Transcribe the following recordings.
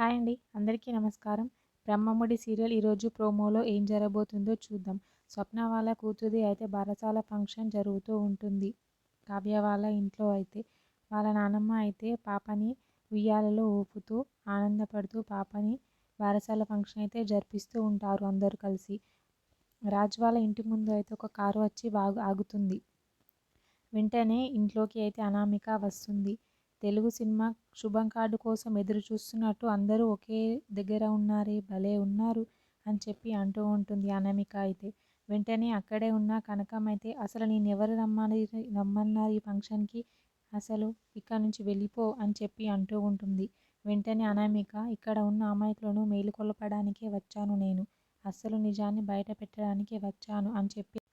Hi అండి. అందరికీ నమస్కారం. 'బ్రహ్మముడి' సీరియల్ ఈరోజు ప్రోమోలో ఏం జరగబోతుందో చూద్దాం. స్వప్న వాళ్ళ కూతురిది అయితే బారసాల ఫంక్షన్ జరుగుతూ ఉంటుంది. కావ్య వాళ్ళ ఇంట్లో అయితే వాళ్ళ నానమ్మ అయితే పాపని ఉయ్యాలలో ఊపుతూ ఆనందపడుతూ పాపని బారసాల ఫంక్షన్ అయితే జరిపిస్తూ ఉంటారు అందరూ కలిసి. రాజ్ వాళ్ళ ఇంటి ముందు అయితే ఒక కారు వచ్చి ఆగుతుంది. వెంటనే ఇంట్లోకి అయితే అనామిక వస్తుంది. తెలుగు సినిమా శుభం కార్డు కోసం ఎదురు చూస్తున్నట్టు అందరూ ఒకే దగ్గర ఉన్నారే, భలే ఉన్నారు అని చెప్పి అంటూ ఉంటుంది అనామిక అయితే. వెంటనే అక్కడే ఉన్న కనకం అయితే అసలు నేనెవరు రమ్మన్నారు ఈ ఫంక్షన్కి, అసలు ఇక్కడ నుంచి వెళ్ళిపో అని చెప్పి అంటూ ఉంటుంది. వెంటనే అనామిక, ఇక్కడ ఉన్న అమాయకులను మేలుకొల్పడానికే వచ్చాను నేను, అసలు నిజాన్ని బయట పెట్టడానికే వచ్చాను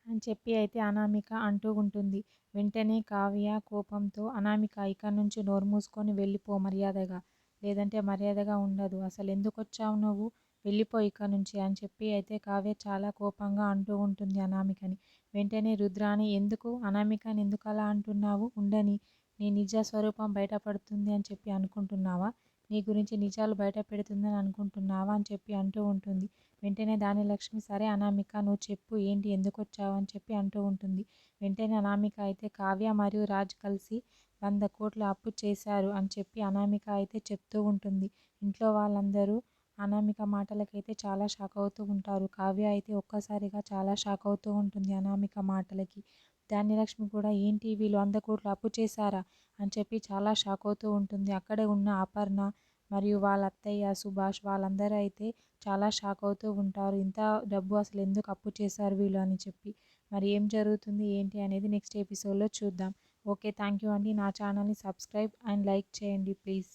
అని చెప్పి అయితే అనామిక అంటూ ఉంటుంది. వెంటనే కావ్య కోపంతో, అనామిక ఇక్కడి నుంచి నోరు మూసుకొని వెళ్ళిపో మర్యాదగా, లేదంటే మర్యాదగా ఉండదు, అసలు ఎందుకొచ్చావు నువ్వు, వెళ్ళిపో ఇక్కడి నుంచి అని చెప్పి అయితే కావ్య చాలా కోపంగా అంటూ ఉంటుంది అనామికని. వెంటనే రుద్రాని, ఎందుకు అనామికని ఎందుకు అలా అంటున్నావు, ఉండని, నీ నిజ స్వరూపం బయటపడుతుంది అని చెప్పి అనుకుంటున్నావా, నీ గురించి నిజాలు బయట పెడుతుందని అనుకుంటున్నావా అని చెప్పి అంటూ ఉంటుంది. వెంటనే ధాన్యలక్ష్మి, సరే అనామిక నువ్వు చెప్పు, ఏంటి, ఎందుకు వచ్చావు అని చెప్పి అంటూ ఉంటుంది. వెంటనే అనామిక అయితే కావ్య మరియు రాజ్ కలిసి 100 కోట్ల అప్పు చేశారు అని చెప్పి అనామిక అయితే చెప్తూ ఉంటుంది. ఇంట్లో వాళ్ళందరూ అనామిక మాటలకైతే చాలా షాక్ అవుతూ ఉంటారు. కావ్య అయితే ఒక్కసారిగా చాలా షాక్ అవుతూ ఉంటుంది అనామిక మాటలకి. ధాన్యలక్ష్మి కూడా, ఏంటి వీళ్ళు 100 కోట్లు అప్పు చేశారా అని చెప్పి చాలా షాక్ అవుతూ ఉంటుంది. అక్కడే ఉన్న అపర్ణ మరియు వాళ్ళ అత్తయ్య సుభాష్ వాళ్ళందరూ అయితే చాలా షాక్ అవుతూ ఉంటారు. ఇంత డబ్బు అసలు ఎందుకు అప్పు చేశారు వీళ్ళు అని చెప్పి. మరి ఏం జరుగుతుంది ఏంటి అనేది నెక్స్ట్ ఎపిసోడ్లో చూద్దాం. ఓకే, థ్యాంక్ యూ అండి. నా ఛానల్ని సబ్స్క్రైబ్ అండ్ లైక్ చేయండి ప్లీజ్.